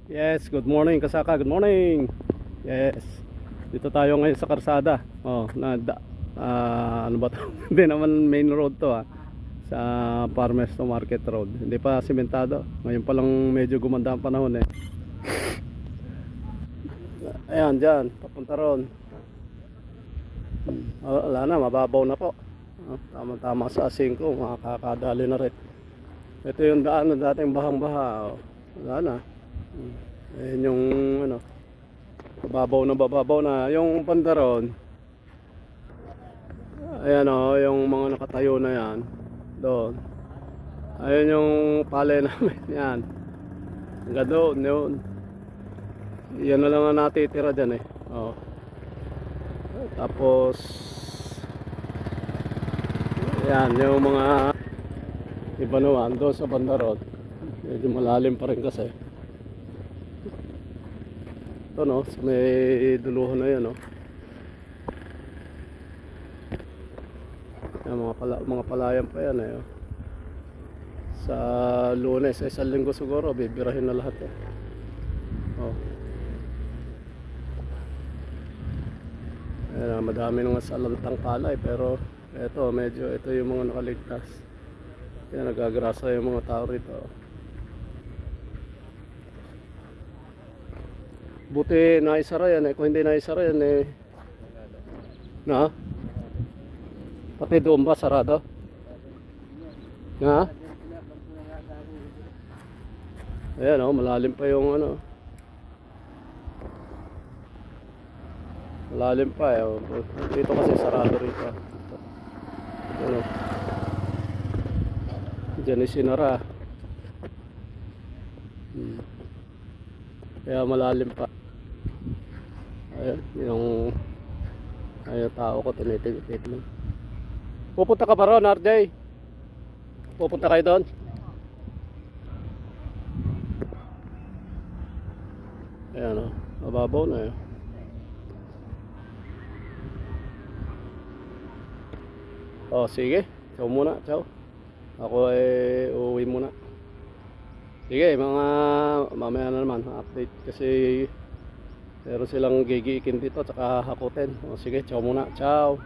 Yes, good morning Kasaka, good morning. Yes. Dito tayo ngayon sa karsada. Ano ba 'to? Hindi naman main road 'to Sa Farmers to Market Road. Hindi pa sementado. Ngayon pa lang medyo gumanda ang panahon eh. Ayan, diyan, papunta ron. Wala na, mababaw na po. Tama-tama sa 5, makakadali na rin. Ito yung daan na dating bahang-baha. Wala na. Ayan yung ano, bababaw na yung pandaron. Ayan yung mga nakatayo na yan doon. Ayan yung palay namin yan. Hanggang doon yun. Yan na lang ang natitira dyan tapos yan yung mga iba naman doon sa bandarod. Medyo malalim pa rin kasi ito sa may duluhan na yan Yan, mga palayan pa yan sa Lunes ay isang linggo siguro bibirahin na lahat Ayan, madami nang salantang palay pero ito yung mga nakaligtas. Kaya nagagrasa yung mga tao rito. Buti naisara yan kung hindi naisara yan pati doon ba sarado? Ayan malalim pa yung malalim pa dito kasi sarado rito. Diyan sinara. Kaya malalim pa. Ayan yung tao ko tinitigit mo. Pupunta ka pa ron, RJ? Pupunta kayo doon? Ayan mababaw na sige, ciao muna, ciao. Ako ay uuwi muna. Sige, mamaya na naman update kasi meron silang gigiikin dito at saka hakutin. Sige, ciao muna, ciao.